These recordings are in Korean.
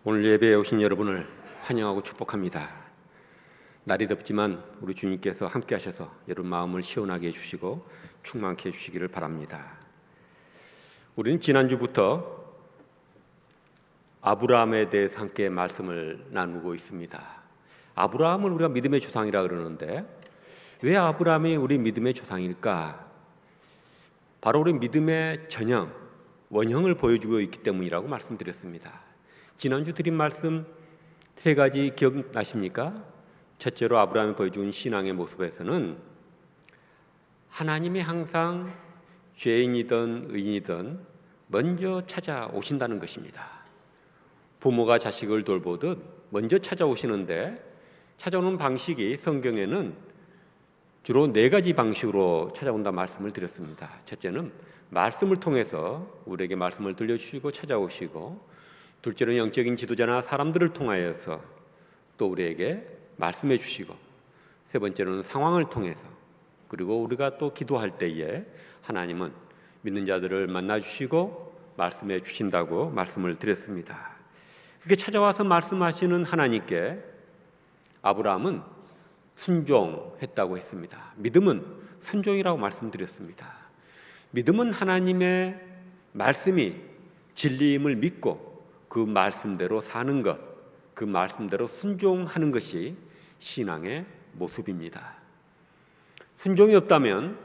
오늘 예배에 오신 여러분을 환영하고 축복합니다. 날이 덥지만 우리 주님께서 함께 하셔서 여러분 마음을 시원하게 해주시고 충만케 해주시기를 바랍니다. 우리는 지난주부터 아브라함에 대해서 함께 말씀을 나누고 있습니다. 아브라함을 우리가 믿음의 조상이라 그러는데 왜 아브라함이 우리 믿음의 조상일까? 바로 우리 믿음의 전형, 원형을 보여주고 있기 때문이라고 말씀드렸습니다. 지난주 드린 말씀 세 가지 기억나십니까? 첫째로 아브라함이 보여준 신앙의 모습에서는 하나님이 항상 죄인이든 의인이든 먼저 찾아오신다는 것입니다. 부모가 자식을 돌보듯 먼저 찾아오시는데 찾아오는 방식이 성경에는 주로 네 가지 방식으로 찾아온다 말씀을 드렸습니다. 첫째는 말씀을 통해서 우리에게 말씀을 들려주시고 찾아오시고, 둘째로는 영적인 지도자나 사람들을 통하여서 또 우리에게 말씀해 주시고, 세 번째로는 상황을 통해서, 그리고 우리가 또 기도할 때에 하나님은 믿는 자들을 만나 주시고 말씀해 주신다고 말씀을 드렸습니다. 그렇게 찾아와서 말씀하시는 하나님께 아브라함은 순종했다고 했습니다. 믿음은 순종이라고 말씀드렸습니다. 믿음은 하나님의 말씀이 진리임을 믿고 그 말씀대로 사는 것, 그 말씀대로 순종하는 것이 신앙의 모습입니다. 순종이 없다면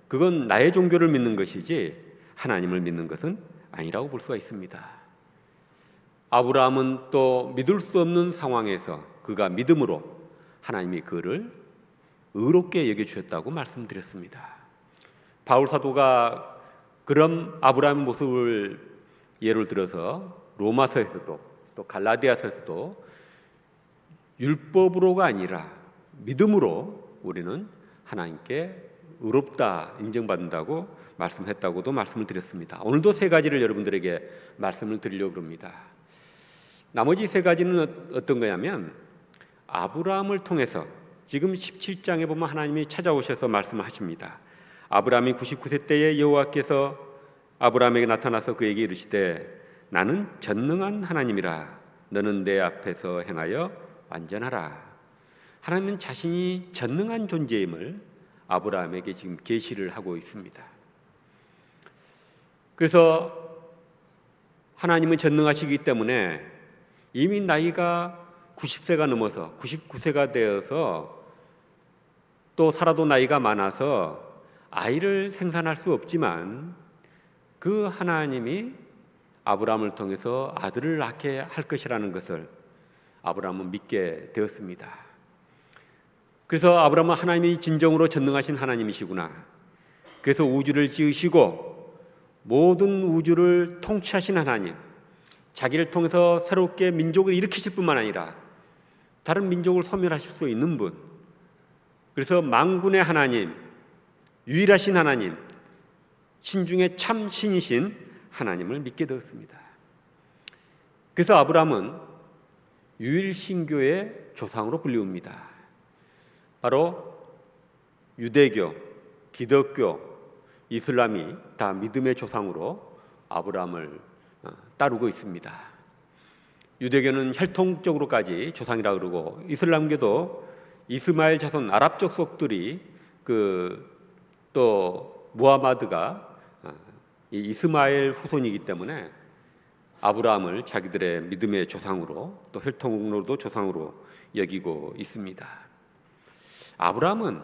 그건 나의 종교를 믿는 것이지 하나님을 믿는 것은 아니라고 볼 수가 있습니다. 아브라함은 또 믿을 수 없는 상황에서 그가 믿음으로 하나님이 그를 의롭게 여겨주셨다고 말씀드렸습니다. 바울 사도가 그런 아브라함의 모습을 예를 들어서 로마서에서도 또 갈라디아서에서도 율법으로가 아니라 믿음으로 우리는 하나님께 의롭다 인정받는다고 말씀했다고도 말씀을 드렸습니다. 오늘도 세 가지를 여러분들에게 말씀을 드리려고 합니다. 나머지 세 가지는 어떤 거냐면 아브라함을 통해서 지금 17장에 보면 하나님이 찾아오셔서 말씀하십니다. 아브라함이 99세 때에 여호와께서 아브라함에게 나타나서 그에게 이르시되 나는 전능한 하나님이라 너는 내 앞에서 행하여 완전하라. 하나님은 자신이 전능한 존재임을 아브라함에게 지금 계시를 하고 있습니다. 그래서 하나님은 전능하시기 때문에 이미 나이가 90세가 넘어서 99세가 되어서 또 살아도 나이가 많아서 아이를 생산할 수 없지만 그 하나님이 아브라함을 통해서 아들을 낳게 할 것이라는 것을 아브라함은 믿게 되었습니다. 그래서 아브라함은 하나님이 진정으로 전능하신 하나님이시구나, 그래서 우주를 지으시고 모든 우주를 통치하신 하나님, 자기를 통해서 새롭게 민족을 일으키실 뿐만 아니라 다른 민족을 소멸하실 수 있는 분, 그래서 만군의 하나님, 유일하신 하나님, 신중에 참 신이신 하나님을 믿게 되었습니다. 그래서 아브라함은 유일신교의 조상으로 불리웁니다. 바로 유대교, 기독교, 이슬람이 다 믿음의 조상으로 아브라함을 따르고 있습니다. 유대교는 혈통적으로까지 조상이라 그러고, 이슬람교도 이스마엘 자손 아랍 족속들이 또 무하마드가 이 이스마엘 후손이기 때문에 아브라함을 자기들의 믿음의 조상으로 또 혈통으로도 조상으로 여기고 있습니다. 아브라함은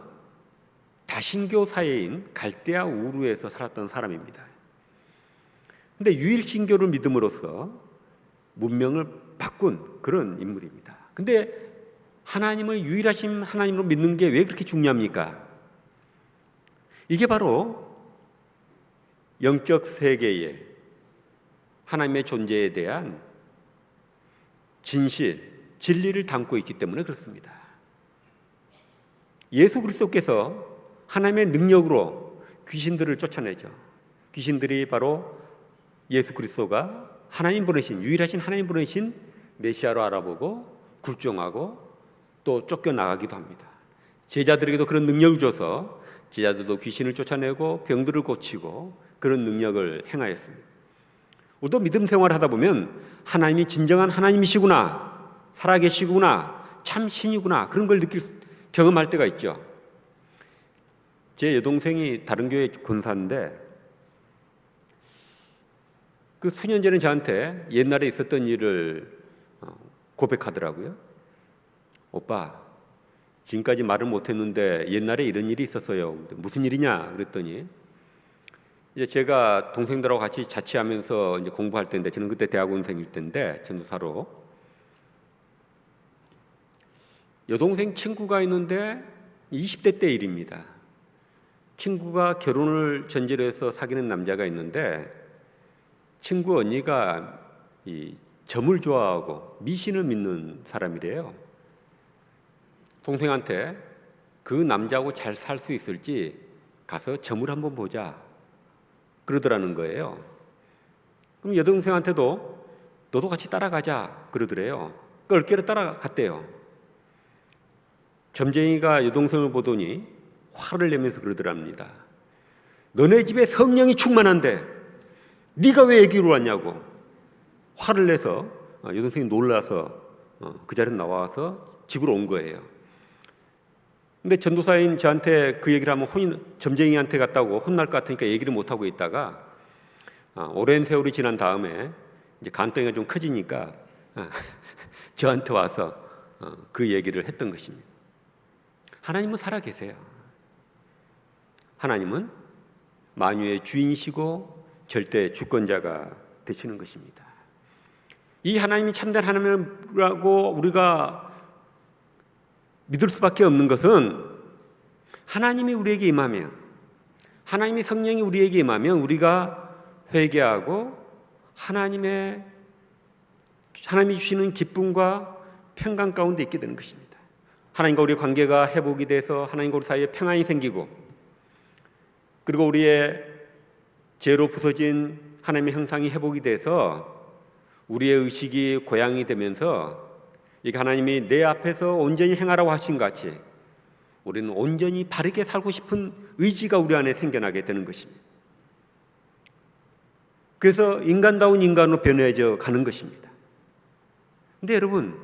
다신교 사회인 갈대아 우르에서 살았던 사람입니다. 그런데 유일신교를 믿음으로써 문명을 바꾼 그런 인물입니다. 그런데 하나님을 유일하신 하나님으로 믿는 게 왜 그렇게 중요합니까? 이게 바로 영적 세계에 하나님의 존재에 대한 진실, 진리를 담고 있기 때문에 그렇습니다. 예수 그리스도께서 하나님의 능력으로 귀신들을 쫓아내죠. 귀신들이 바로 예수 그리스도가 하나님 보내신, 유일하신 하나님 보내신 메시아로 알아보고 굴종하고 또 쫓겨나가기도 합니다. 제자들에게도 그런 능력을 줘서 제자들도 귀신을 쫓아내고 병들을 고치고 그런 능력을 행하였습니다. 우리도 믿음 생활을 하다 보면 하나님이 진정한 하나님이시구나, 살아계시구나, 참 신이구나, 그런 걸 경험할 때가 있죠. 제 여동생이 다른 교회 권사인데 그 수년 전에 저한테 옛날에 있었던 일을 고백하더라고요. 오빠, 지금까지 말을 못했는데 옛날에 이런 일이 있었어요. 무슨 일이냐 그랬더니, 이제 제가 동생들하고 같이 자취하면서 이제 공부할 때인데, 저는 그때 대학원생일 때인데 전도사로, 여동생 친구가 있는데 20대 때 일입니다. 친구가 결혼을 전제로 해서 사귀는 남자가 있는데, 친구 언니가 이 점을 좋아하고 미신을 믿는 사람이래요. 동생한테 그 남자하고 잘 살 수 있을지 가서 점을 한번 보자 그러더라는 거예요. 그럼 여동생한테도 너도 같이 따라가자 그러더래요. 얼결에 따라갔대요. 점쟁이가 여동생을 보더니 화를 내면서 그러더랍니다. 너네 집에 성령이 충만한데 네가 왜 여기로 왔냐고 화를 내서 여동생이 놀라서 그 자리에 나와서 집으로 온 거예요. 근데 전도사인 저한테 그 얘기를 하면 점쟁이한테 갔다고 혼날 것 같으니까 얘기를 못하고 있다가 오랜 세월이 지난 다음에 이제 간덩이가 좀 커지니까 저한테 와서 그 얘기를 했던 것입니다. 하나님은 살아계세요. 하나님은 만유의 주인이시고 절대 주권자가 되시는 것입니다. 이 하나님이 참된 하나님이라고 우리가 믿을 수밖에 없는 것은, 하나님이 우리에게 임하면, 하나님이 성령이 우리에게 임하면 우리가 회개하고 하나님이 주시는 기쁨과 평강 가운데 있게 되는 것입니다. 하나님과 우리의 관계가 회복이 돼서 하나님과 우리 사이에 평안이 생기고, 그리고 우리의 죄로 부서진 하나님의 형상이 회복이 돼서 우리의 의식이 고양이 되면서, 이게 하나님이 내 앞에서 온전히 행하라고 하신 같이 우리는 온전히 바르게 살고 싶은 의지가 우리 안에 생겨나게 되는 것입니다. 그래서 인간다운 인간으로 변해져 가는 것입니다. 근데 여러분,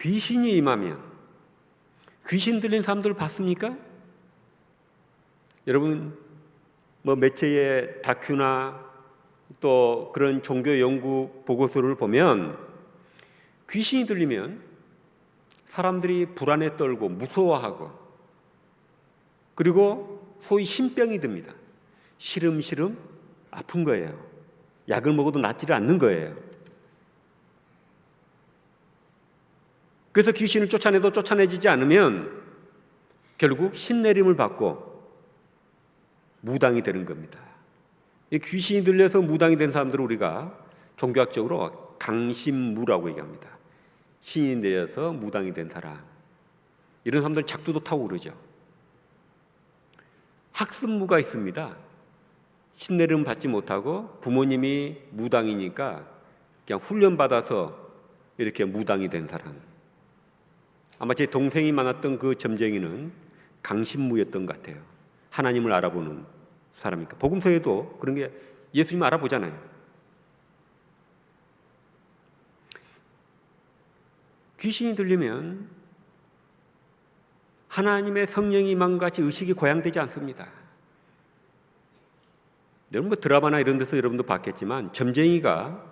귀신이 임하면, 귀신 들린 사람들 봤습니까? 여러분, 매체의 다큐나 또 그런 종교 연구 보고서를 보면 귀신이 들리면 사람들이 불안에 떨고 무서워하고, 그리고 소위 신병이 듭니다. 시름시름 아픈 거예요. 약을 먹어도 낫지를 않는 거예요. 그래서 귀신을 쫓아내도 쫓아내지지 않으면 결국 신내림을 받고 무당이 되는 겁니다. 귀신이 들려서 무당이 된 사람들을 우리가 종교학적으로 강신무라고 얘기합니다. 신이 되어서 무당이 된 사람, 이런 사람들 작두도 타고 그러죠. 학습무가 있습니다. 신내림 받지 못하고 부모님이 무당이니까 그냥 훈련받아서 이렇게 무당이 된 사람. 아마 제 동생이 만났던 그 점쟁이는 강신무였던 것 같아요. 하나님을 알아보는 사람이니까. 복음서에도 그런 게, 예수님 알아보잖아요. 귀신이 들리면 하나님의 성령이 임함같이 의식이 고양되지 않습니다. 여러분, 드라마나 이런 데서 여러분도 봤겠지만, 점쟁이가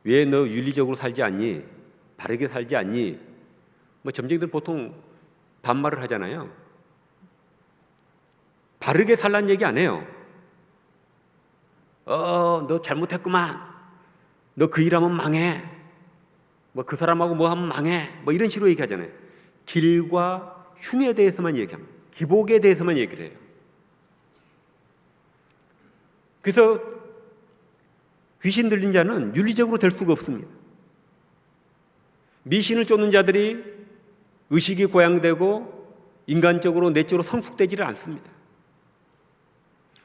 왜 너 윤리적으로 살지 않니? 바르게 살지 않니? 점쟁이들 보통 반말을 하잖아요. 바르게 살란 얘기 안 해요. 너 잘못했구만. 너 그 일하면 망해. 그 사람하고 뭐 하면 망해. 이런 식으로 얘기하잖아요. 길과 흉에 대해서만 얘기합니다. 기복에 대해서만 얘기를 해요. 그래서 귀신 들린 자는 윤리적으로 될 수가 없습니다. 미신을 쫓는 자들이 의식이 고양되고 인간적으로 내적으로 성숙되지를 않습니다.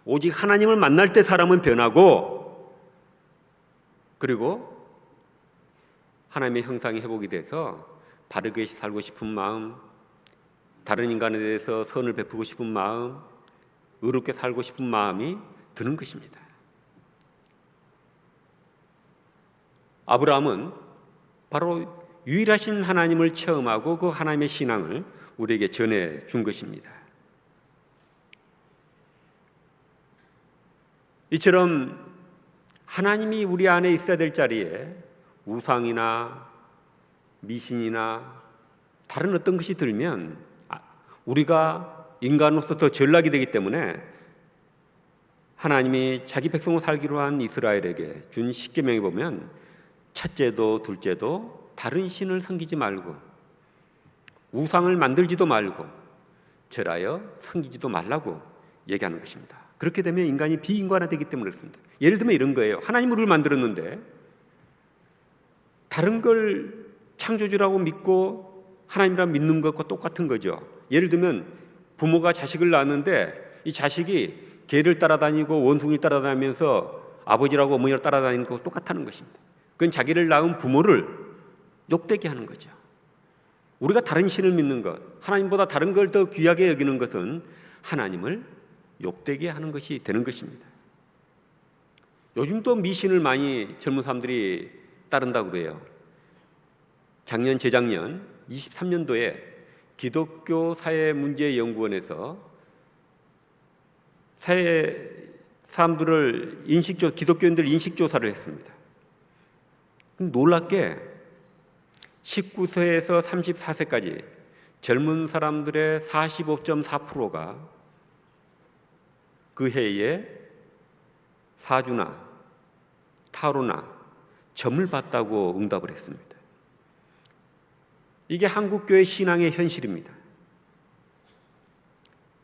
오직 하나님을 만날 때 사람은 변하고, 그리고 하나님의 형상이 회복이 돼서 바르게 살고 싶은 마음, 다른 인간에 대해서 선을 베풀고 싶은 마음, 의롭게 살고 싶은 마음이 드는 것입니다. 아브라함은 바로 유일하신 하나님을 체험하고 그 하나님의 신앙을 우리에게 전해 준 것입니다. 이처럼 하나님이 우리 안에 있어야 될 자리에 우상이나 미신이나 다른 어떤 것이 들면 우리가 인간으로서 더 전락이 되기 때문에 하나님이 자기 백성으로 살기로 한 이스라엘에게 준 십계명에 보면 첫째도 둘째도 다른 신을 섬기지 말고 우상을 만들지도 말고 절하여 섬기지도 말라고 얘기하는 것입니다. 그렇게 되면 인간이 비인간화되기 때문에 그렇습니다. 예를 들면 이런 거예요. 하나님 우리를 만들었는데 다른 걸 창조주라고 믿고 하나님이라 믿는 것과 똑같은 거죠. 예를 들면 부모가 자식을 낳았는데 이 자식이 개를 따라다니고 원숭이를 따라다니면서 아버지라고 어머니를 따라다니는 것과 똑같다는 것입니다. 그건 자기를 낳은 부모를 욕되게 하는 거죠. 우리가 다른 신을 믿는 것, 하나님보다 다른 걸 더 귀하게 여기는 것은 하나님을 욕되게 하는 것이 되는 것입니다. 요즘도 미신을 많이 젊은 사람들이 따른다고 그래요. 작년, 재작년 23년도에 기독교 사회문제연구원에서 사회 사람들을 기독교인들 인식조사를 했습니다. 놀랍게 19세에서 34세까지 젊은 사람들의 45.4%가 그 해에 사주나 타로나 점을 봤다고 응답을 했습니다. 이게 한국교회 신앙의 현실입니다.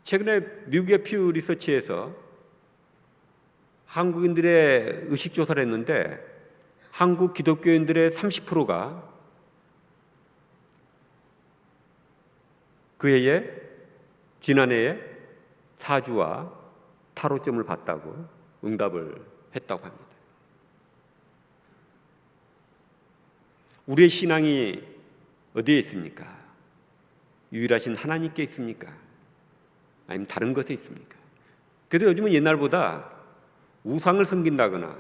최근에 미국의 퓨 리서치에서 한국인들의 의식조사를 했는데 한국 기독교인들의 30%가 그 해에 지난해에 사주와 타로점을 봤다고 응답을 했다고 합니다. 우리의 신앙이 어디에 있습니까? 유일하신 하나님께 있습니까? 아니면 다른 것에 있습니까? 그래도 요즘은 옛날보다 우상을 섬긴다거나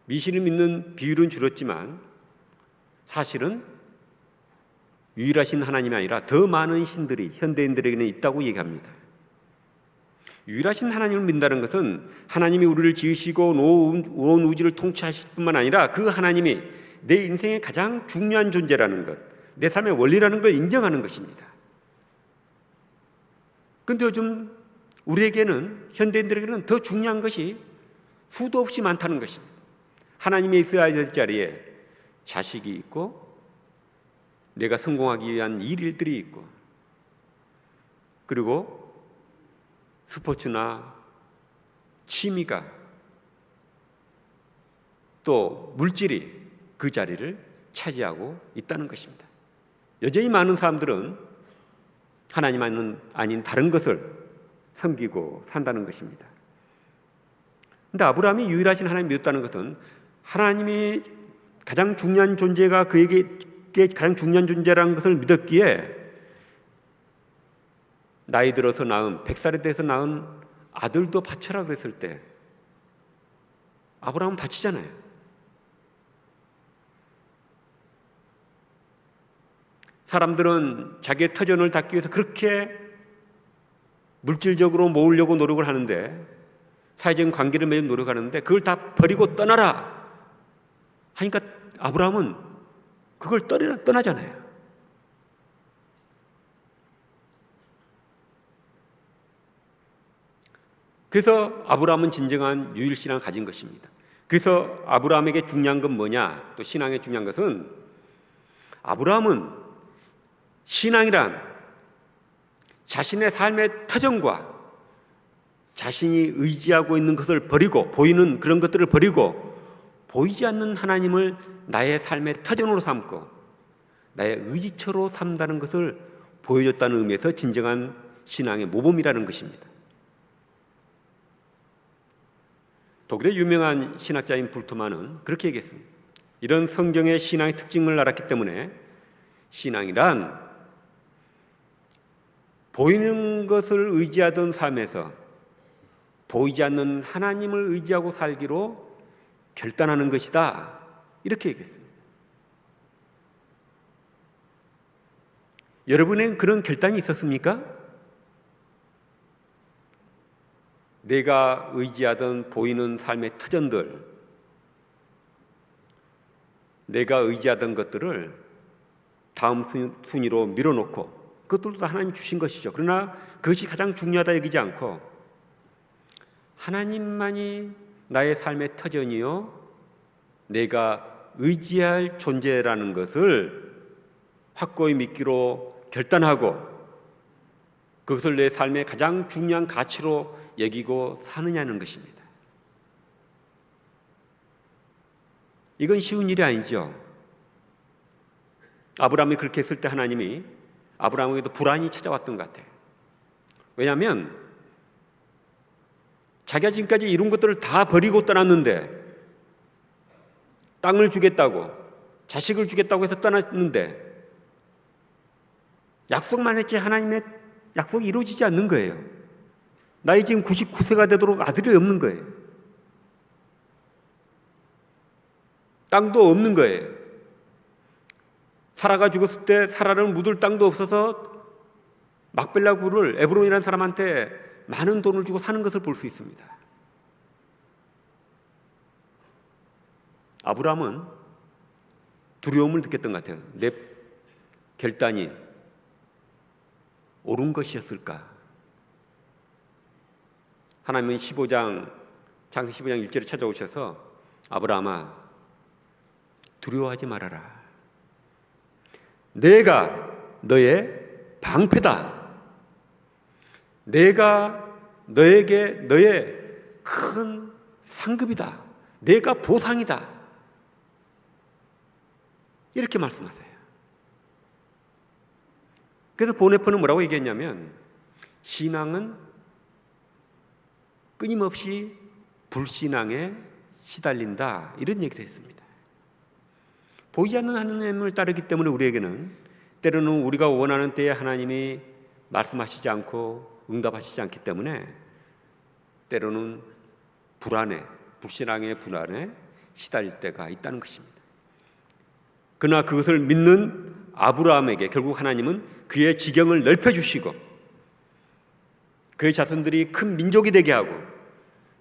미신을 믿는 비율은 줄었지만 사실은 유일하신 하나님이 아니라 더 많은 신들이 현대인들에게는 있다고 얘기합니다. 유일하신 하나님을 믿는다는 것은 하나님이 우리를 지으시고 온 우주를 통치하실 뿐만 아니라 그 하나님이 내 인생의 가장 중요한 존재라는 것, 내 삶의 원리라는 걸 인정하는 것입니다. 그런데 요즘 우리에게는, 현대인들에게는 더 중요한 것이 수도 없이 많다는 것입니다. 하나님이 있어야 될 자리에 자식이 있고 내가 성공하기 위한 일들이 있고 그리고 스포츠나 취미가 또 물질이 그 자리를 차지하고 있다는 것입니다. 여전히 많은 사람들은 하나님 아닌 다른 것을 섬기고 산다는 것입니다. 그런데 아브라함이 유일하신 하나님 믿었다는 것은 하나님이 가장 중요한 존재가 그에게 가장 중요한 존재라는 것을 믿었기에 나이 들어서 낳은 100살에 대해서 낳은 아들도 바쳐라 그랬을 때 아브라함은 바치잖아요. 사람들은 자기의 터전을 닦기 위해서 그렇게 물질적으로 모으려고 노력을 하는데, 사회적인 관계를 맺으려고 노력하는데 그걸 다 버리고 떠나라 하니까 아브라함은 그걸 떠나잖아요. 그래서 아브라함은 진정한 유일신앙을 가진 것입니다. 그래서 아브라함에게 중요한 건 뭐냐? 또 신앙에 중요한 것은 아브라함은 신앙이란 자신의 삶의 터전과 자신이 의지하고 있는 것을 버리고, 보이는 그런 것들을 버리고 보이지 않는 하나님을 나의 삶의 터전으로 삼고 나의 의지처로 삼다는 것을 보여줬다는 의미에서 진정한 신앙의 모범이라는 것입니다. 독일의 유명한 신학자인 불트만은 그렇게 얘기했습니다. 이런 성경의 신앙의 특징을 알았기 때문에 신앙이란 보이는 것을 의지하던 삶에서 보이지 않는 하나님을 의지하고 살기로 결단하는 것이다 이렇게 얘기했습니다. 여러분의 그런 결단이 있었습니까? 내가 의지하던 보이는 삶의 터전들, 내가 의지하던 것들을 다음 순위로 밀어놓고, 그것들도 다 하나님 주신 것이죠. 그러나 그것이 가장 중요하다 여기지 않고 하나님만이 나의 삶의 터전이요 내가 의지할 존재라는 것을 확고히 믿기로 결단하고 그것을 내 삶의 가장 중요한 가치로 여기고 사느냐는 것입니다. 이건 쉬운 일이 아니죠. 아브라함이 그렇게 했을 때 하나님이 아브라함에게도 불안이 찾아왔던 것 같아요. 왜냐하면 자기가 지금까지 이룬 것들을 다 버리고 떠났는데, 땅을 주겠다고, 자식을 주겠다고 해서 떠났는데 약속만 했지 하나님의 약속이 이루어지지 않는 거예요. 나이 지금 99세가 되도록 아들이 없는 거예요. 땅도 없는 거예요. 사라가 죽었을 때 사라를 묻을 땅도 없어서 막벨라 굴을 에브론이라는 사람한테 많은 돈을 주고 사는 것을 볼 수 있습니다. 아브라함은 두려움을 느꼈던 것 같아요. 내 결단이 옳은 것이었을까? 하나님은 창세기 15장 1절에 찾아오셔서 아브라함아 두려워하지 말아라. 내가 너의 방패다. 내가 너에게 너의 큰 상급이다. 내가 보상이다. 이렇게 말씀하세요. 그래서 보네퍼는 뭐라고 얘기했냐면 신앙은 끊임없이 불신앙에 시달린다. 이런 얘기를 했습니다. 보이지 않는 하나님을 따르기 때문에 우리에게는 때로는 우리가 원하는 때에 하나님이 말씀하시지 않고 응답하시지 않기 때문에 때로는 불신앙의 불안에 시달릴 때가 있다는 것입니다. 그러나 그것을 믿는 아브라함에게 결국 하나님은 그의 지경을 넓혀주시고 그의 자손들이 큰 민족이 되게 하고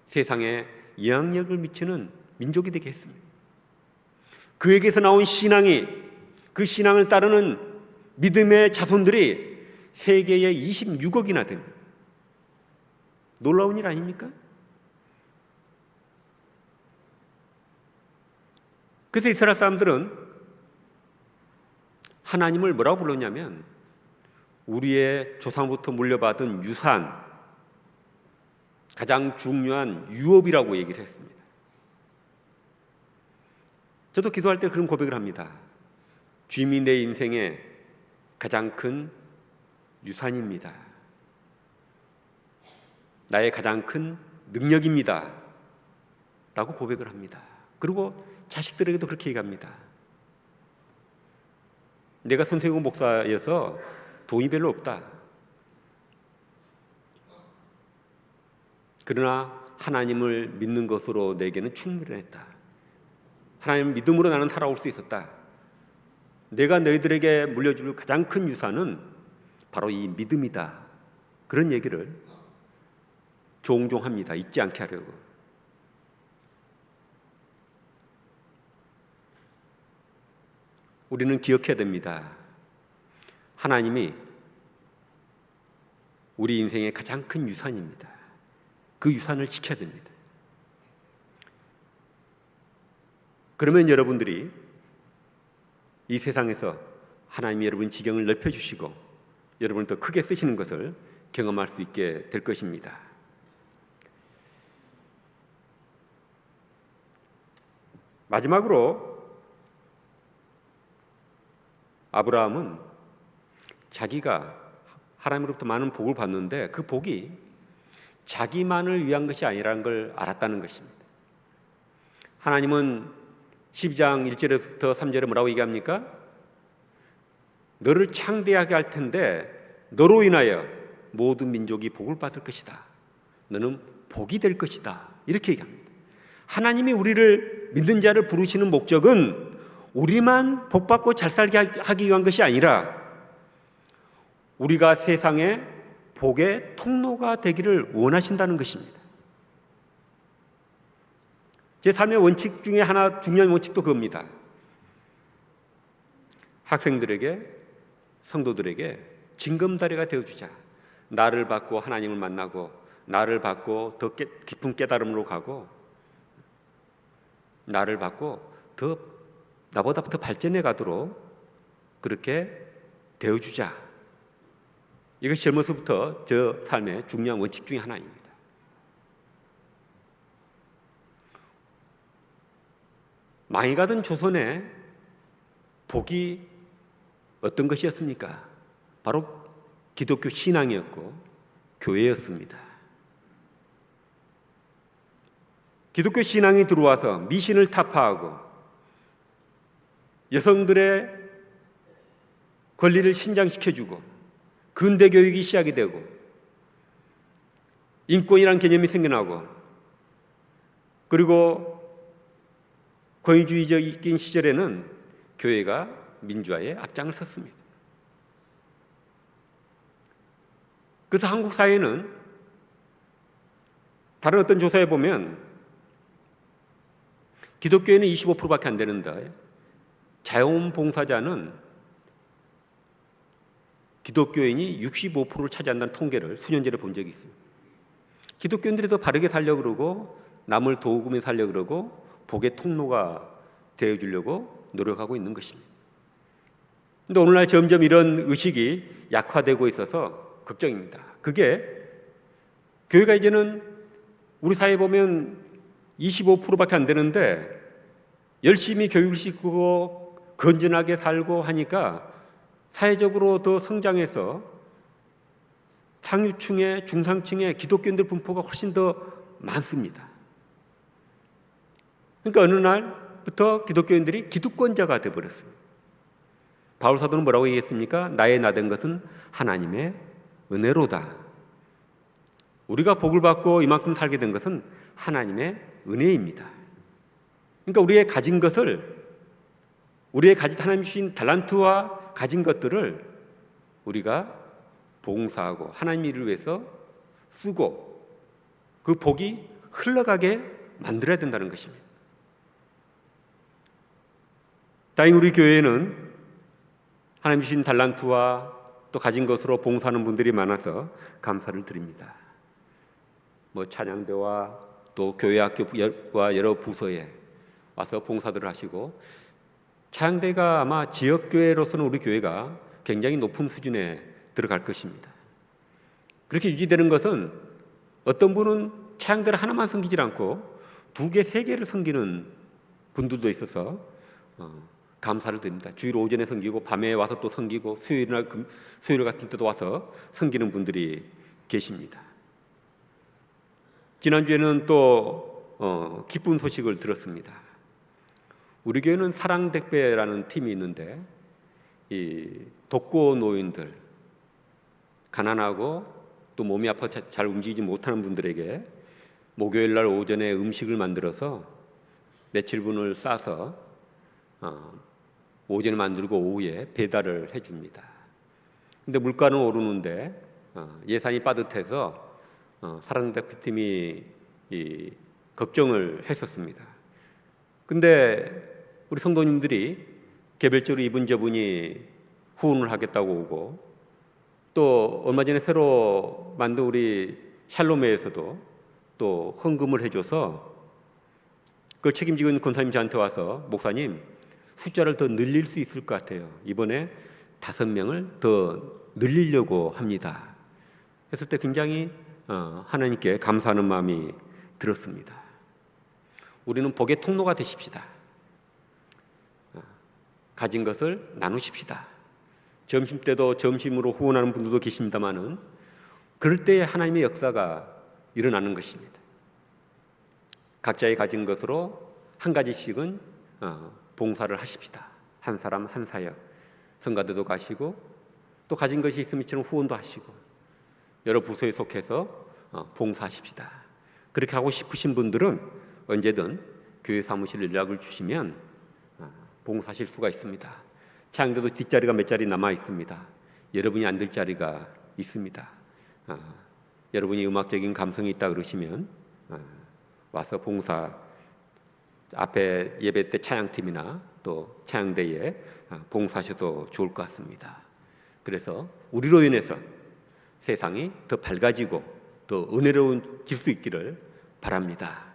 세상에 영향력을 미치는 민족이 되게 했습니다. 그에게서 나온 신앙이, 그 신앙을 따르는 믿음의 자손들이 세계에 26억이나 됩니다. 놀라운 일 아닙니까? 그래서 이스라엘 사람들은 하나님을 뭐라고 불렀냐면 우리의 조상부터 물려받은 유산, 가장 중요한 유업이라고 얘기를 했습니다. 저도 기도할 때 그런 고백을 합니다. 주님이 내 인생의 가장 큰 유산입니다. 나의 가장 큰 능력입니다. 라고 고백을 합니다. 그리고 자식들에게도 그렇게 얘기합니다. 내가 선생이고 목사여서 돈이 별로 없다. 그러나 하나님을 믿는 것으로 내게는 충분했다. 하나님 믿음으로 나는 살아올 수 있었다. 내가 너희들에게 물려줄 가장 큰 유산은 바로 이 믿음이다. 그런 얘기를 종종 합니다. 잊지 않게 하려고. 우리는 기억해야 됩니다. 하나님이 우리 인생의 가장 큰 유산입니다. 그 유산을 지켜야 됩니다. 그러면 여러분들이 이 세상에서 하나님이 여러분 지경을 넓혀주시고 여러분을 더 크게 쓰시는 것을 경험할 수 있게 될 것입니다. 마지막으로 아브라함은 자기가 하나님으로부터 많은 복을 받는데 그 복이 자기만을 위한 것이 아니라는 걸 알았다는 것입니다. 하나님은 12장 1절부터 3절에 뭐라고 얘기합니까? 너를 창대하게 할 텐데 너로 인하여 모든 민족이 복을 받을 것이다. 너는 복이 될 것이다. 이렇게 얘기합니다. 하나님이 우리를 믿는 자를 부르시는 목적은 우리만 복받고 잘 살게 하기 위한 것이 아니라 우리가 세상에 복의 통로가 되기를 원하신다는 것입니다. 제 삶의 원칙 중에 하나, 중요한 원칙도 그겁니다. 학생들에게, 성도들에게 징검다리가 되어주자. 나를 받고 하나님을 만나고, 나를 받고 더 깊은 깨달음으로 가고, 나를 받고 나보다 더 발전해 가도록 그렇게 되어주자. 이것이 젊어서부터 저 삶의 중요한 원칙 중에 하나입니다. 망해가던 조선에 복이 어떤 것이었습니까? 바로 기독교 신앙이었고 교회였습니다. 기독교 신앙이 들어와서 미신을 타파하고 여성들의 권리를 신장시켜주고 근대 교육이 시작이 되고 인권이라는 개념이 생겨나고 그리고 권위주의적인 시절에는 교회가 민주화에 앞장을 섰습니다. 그래서 한국 사회는 다른 어떤 조사에 보면 기독교에는 25%밖에 안 되는데 자원봉사자는 기독교인이 65%를 차지한다는 통계를 수년 전에 본 적이 있습니다. 기독교인들이 더 바르게 살려고 그러고 남을 도우며 살려고 그러고 복의 통로가 되어주려고 노력하고 있는 것입니다. 그런데 오늘날 점점 이런 의식이 약화되고 있어서 걱정입니다. 그게 교회가 이제는 우리 사회에 보면 25%밖에 안 되는데 열심히 교육을 시키고 건전하게 살고 하니까 사회적으로 더 성장해서 상류층의 중상층의 기독교인들 분포가 훨씬 더 많습니다. 그러니까 어느 날부터 기독교인들이 기득권자가 되어버렸습니다. 바울 사도는 뭐라고 얘기했습니까? 나의 나된 것은 하나님의 은혜로다. 우리가 복을 받고 이만큼 살게 된 것은 하나님의 은혜입니다. 그러니까 우리의 가진 것을, 우리의 하나님 주신 달란트와 가진 것들을 우리가 봉사하고 하나님 일을 위해서 쓰고 그 복이 흘러가게 만들어야 된다는 것입니다. 다행히 우리 교회에는 하나님 주신 달란트와 또 가진 것으로 봉사하는 분들이 많아서 감사를 드립니다. 찬양대와 또 교회학교와 여러 부서에 와서 봉사들을 하시고, 찬양대가 아마 지역교회로서는 우리 교회가 굉장히 높은 수준에 들어갈 것입니다. 그렇게 유지되는 것은 어떤 분은 찬양대를 하나만 섬기지 않고 2개, 3개를 섬기는 분들도 있어서 감사를 드립니다. 주일 오전에 섬기고 밤에 와서 또 섬기고 수요일 같은 때도 와서 섬기는 분들이 계십니다. 지난주에는 또 기쁜 소식을 들었습니다. 우리 교회는 사랑택배라는 팀이 있는데 이 독거 노인들, 가난하고 또 몸이 아파 잘 움직이지 못하는 분들에게 목요일 날 오전에 음식을 만들어서 며칠분을 싸서 오전에 만들고 오후에 배달을 해줍니다. 근데 물가는 오르는데 예산이 빠듯해서 사랑택배팀이 걱정을 했었습니다. 근데 우리 성도님들이 개별적으로 이분 저분이 후원을 하겠다고 오고, 또 얼마 전에 새로 만든 우리 샬롬회에서도 또 헌금을 해줘서 그걸 책임지고 있는 권사님 저한테 와서 목사님 숫자를 더 늘릴 수 있을 것 같아요. 이번에 5명을 더 늘리려고 합니다. 했을 때 굉장히 하나님께 감사하는 마음이 들었습니다. 우리는 복의 통로가 되십시다. 가진 것을 나누십시다. 점심때도 점심으로 후원하는 분들도 계십니다마는 그럴 때에 하나님의 역사가 일어나는 것입니다. 각자의 가진 것으로 한 가지씩은 봉사를 하십시다. 한 사람 한 사역, 성가대도 가시고 또 가진 것이 있으면 이처럼 후원도 하시고 여러 부서에 속해서 봉사하십시다. 그렇게 하고 싶으신 분들은 언제든 교회 사무실 연락을 주시면 봉사하실 수가 있습니다. 차양대도 뒷자리가 몇 자리 남아 있습니다. 여러분이 앉을 자리가 있습니다. 여러분이 음악적인 감성이 있다 그러시면 와서 봉사, 앞에 예배 때 찬양팀이나 또 찬양대에 봉사하셔도 좋을 것 같습니다. 그래서 우리로 인해서 세상이 더 밝아지고 더 은혜로워질 수 있기를 바랍니다.